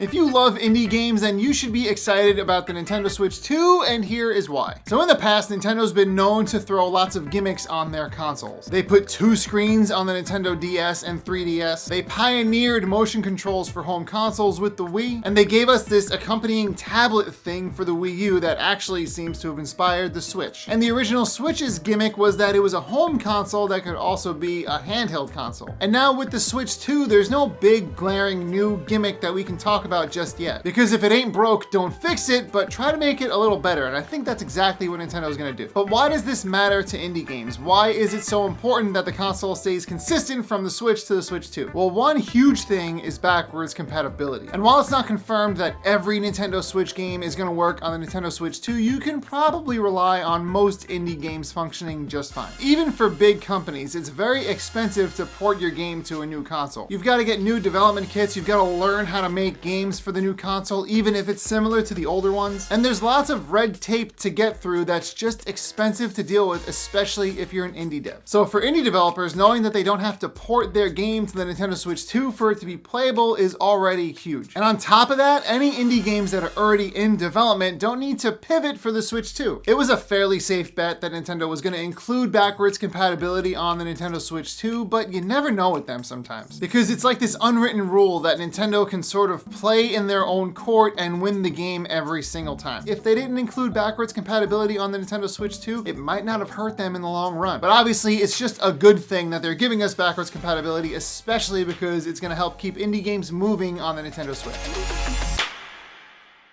If you love indie games, then you should be excited about the Nintendo Switch 2, and here is why. So in the past, Nintendo's been known to throw lots of gimmicks on their consoles. They put 2 screens on the Nintendo DS and 3DS. They pioneered motion controls for home consoles with the Wii, and they gave us this accompanying tablet thing for the Wii U that actually seems to have inspired the Switch. And the original Switch's gimmick was that it was a home console that could also be a handheld console. And now with the Switch 2, there's no big glaring new gimmick that we can talk about just yet. Because if it ain't broke, don't fix it, but try to make it a little better. And I think that's exactly what Nintendo's gonna do. But why does this matter to indie games? Why is it so important that the console stays consistent from the Switch to the Switch 2? Well, one huge thing is backwards compatibility. And while it's not confirmed that every Nintendo Switch game is gonna work on the Nintendo Switch 2, you can probably rely on most indie games functioning just fine. Even for big companies, it's very expensive to port your game to a new console. You've got to get new development kits, you've got to learn how to make games for the new console, even if it's similar to the older ones. And there's lots of red tape to get through that's just expensive to deal with, especially if you're an indie dev. So for indie developers, knowing that they don't have to port their game to the Nintendo Switch 2 for it to be playable is already huge. And on top of that, any indie games that are already in development don't need to pivot for the Switch 2. It was a fairly safe bet that Nintendo was going to include backwards compatibility on the Nintendo Switch 2, but you never know with them sometimes. Because it's like this unwritten rule that Nintendo can sort of play in their own court and win the game every single time. If they didn't include backwards compatibility on the Nintendo Switch 2, it might not have hurt them in the long run. But obviously, it's just a good thing that they're giving us backwards compatibility, especially because it's going to help keep indie games moving on the Nintendo Switch.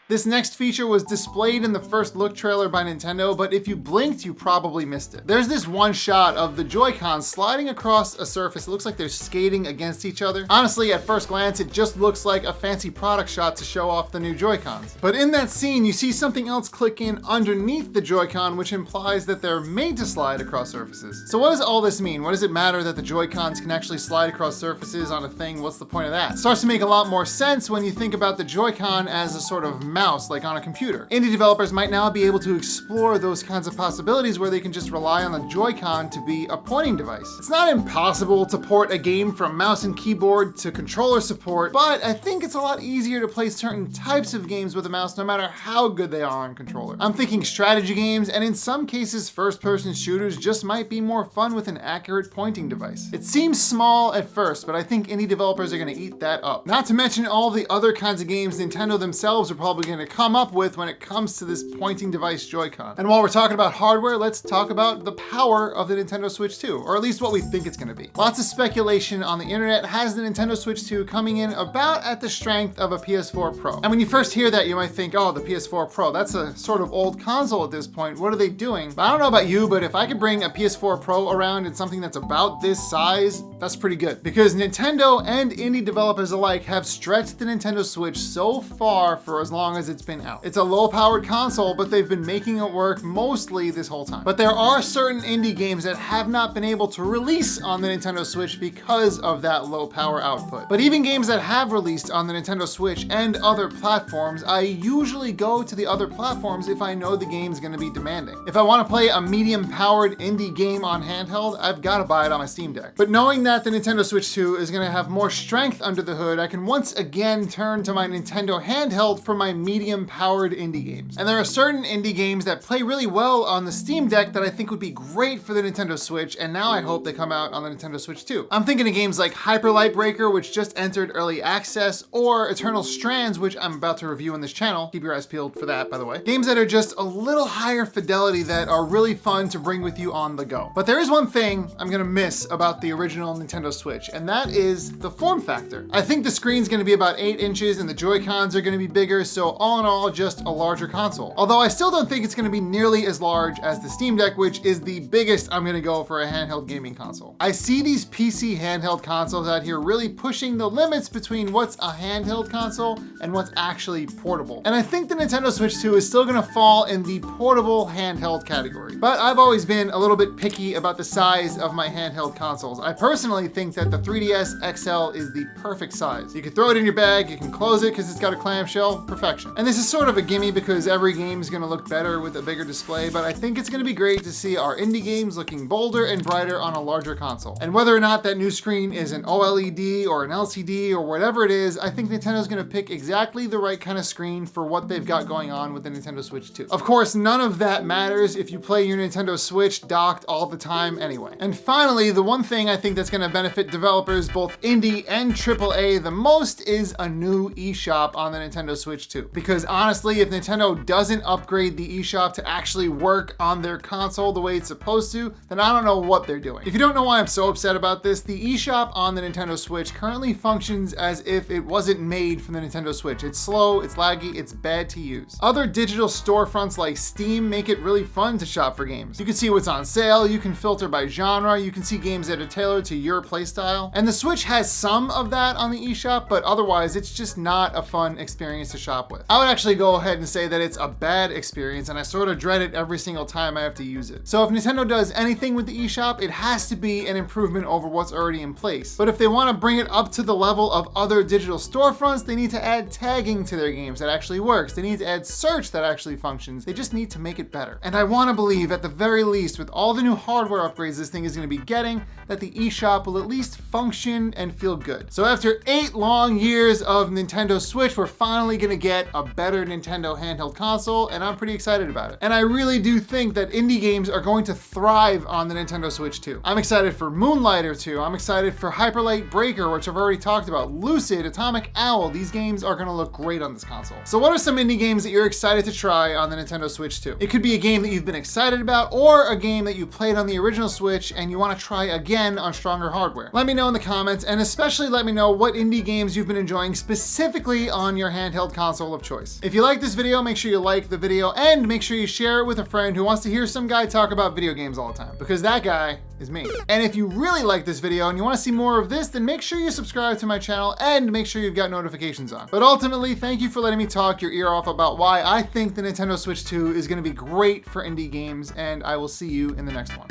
This next feature was displayed in the first look trailer by Nintendo, but if you blinked, you probably missed it. There's this one shot of the JoyCon sliding across a surface. It looks like they're skating against each other. Honestly, at first glance, it just looks like a fancy product shot to show off the new JoyCons. But in that scene, you see something else click in underneath the JoyCon, which implies that they're made to slide across surfaces. So what does all this mean? What does it matter that the JoyCons can actually slide across surfaces on a thing? What's the point of that? It starts to make a lot more sense when you think about the JoyCon as a sort of mouse, like on a computer. Indie developers might now be able to explore those kinds of possibilities where they can just rely on the Joy-Con to be a pointing device. It's not impossible to port a game from mouse and keyboard to controller support, but I think it's a lot easier to play certain types of games with a mouse no matter how good they are on controller. I'm thinking strategy games, and in some cases first-person shooters just might be more fun with an accurate pointing device. It seems small at first, but I think indie developers are going to eat that up. Not to mention all the other kinds of games Nintendo themselves are probably going to come up with when it comes to this pointing device Joy-Con. And while we're talking about hardware, let's talk about the power of the Nintendo Switch 2, or at least what we think it's going to be. Lots of speculation on the internet has the Nintendo Switch 2 coming in about at the strength of a PS4 Pro. And when you first hear that, you might think, oh, the PS4 Pro, that's a sort of old console at this point. What are they doing? But I don't know about you, but if I could bring a PS4 Pro around in something that's about this size, that's pretty good. Because Nintendo and indie developers alike have stretched the Nintendo Switch so far for as long as it's been out. It's a low-powered console, but they've been making it work mostly this whole time. But there are certain indie games that have not been able to release on the Nintendo Switch because of that low power output. But even games that have released on the Nintendo Switch and other platforms, I usually go to the other platforms if I know the game's gonna be demanding. If I want to play a medium-powered indie game on handheld, I've got to buy it on my Steam Deck. But knowing that the Nintendo Switch 2 is gonna have more strength under the hood, I can once again turn to my Nintendo handheld for my medium-powered indie games. And there are certain indie games that play really well on the Steam Deck that I think would be great for the Nintendo Switch, and now I hope they come out on the Nintendo Switch too. I'm thinking of games like Hyper Light Breaker, which just entered early access, or Eternal Strands, which I'm about to review on this channel. Keep your eyes peeled for that, by the way. Games that are just a little higher fidelity that are really fun to bring with you on the go. But there is one thing I'm gonna miss about the original Nintendo Switch, and that is the form factor. I think the screen's gonna be about 8 inches and the Joy-Cons are gonna be bigger, so all in all, just a larger console. Although I still don't think it's gonna be nearly as large as the Steam Deck, which is the biggest I'm gonna go for a handheld gaming console. I see these PC handheld consoles out here really pushing the limits between what's a handheld console and what's actually portable. And I think the Nintendo Switch 2 is still gonna fall in the portable handheld category. But I've always been a little bit picky about the size of my handheld consoles. I personally think that the 3DS XL is the perfect size. You can throw it in your bag, you can close it because it's got a clamshell, perfection. resolution. And this is sort of a gimme because every game is gonna look better with a bigger display, but I think it's gonna be great to see our indie games looking bolder and brighter on a larger console. And whether or not that new screen is an OLED or an LCD or whatever it is, I think Nintendo's gonna pick exactly the right kind of screen for what they've got going on with the Nintendo Switch 2. Of course, none of that matters if you play your Nintendo Switch docked all the time anyway. And finally, the one thing I think that's gonna benefit developers, both indie and AAA, the most is a new eShop on the Nintendo Switch 2. Because honestly, if Nintendo doesn't upgrade the eShop to actually work on their console the way it's supposed to, then I don't know what they're doing. If you don't know why I'm so upset about this, the eShop on the Nintendo Switch currently functions as if it wasn't made for the Nintendo Switch. It's slow, it's laggy, it's bad to use. Other digital storefronts like Steam make it really fun to shop for games. You can see what's on sale, you can filter by genre, you can see games that are tailored to your playstyle. And the Switch has some of that on the eShop, but otherwise it's just not a fun experience to shop with. I would actually go ahead and say that it's a bad experience, and I sort of dread it every single time I have to use it. So if Nintendo does anything with the eShop, it has to be an improvement over what's already in place. But if they want to bring it up to the level of other digital storefronts, they need to add tagging to their games that actually works. They need to add search that actually functions. They just need to make it better. And I want to believe, at the very least, with all the new hardware upgrades this thing is going to be getting, that the eShop will at least function and feel good. So after 8 long years of Nintendo Switch, we're finally going to get a better Nintendo handheld console, and I'm pretty excited about it. And I really do think that indie games are going to thrive on the Nintendo Switch 2. I'm excited for Moonlighter 2. I'm excited for Hyper Light Breaker, which I've already talked about. Lucid, Atomic Owl. These games are going to look great on this console. So what are some indie games that you're excited to try on the Nintendo Switch 2? It could be a game that you've been excited about, or a game that you played on the original Switch and you want to try again on stronger hardware. Let me know in the comments, and especially let me know what indie games you've been enjoying specifically on your handheld console of choice. If you like this video, make sure you like the video and make sure you share it with a friend who wants to hear some guy talk about video games all the time, because that guy is me. And if you really like this video and you want to see more of this, then make sure you subscribe to my channel and make sure you've got notifications on. But ultimately, thank you for letting me talk your ear off about why I think the Nintendo Switch 2 is going to be great for indie games, and I will see you in the next one.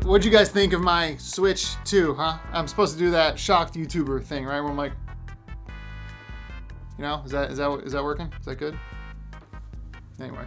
What'd you guys think of my Switch 2, huh? I'm supposed to do that shocked YouTuber thing, right? Where I'm like, you know, is that working? Is that good? Anyway.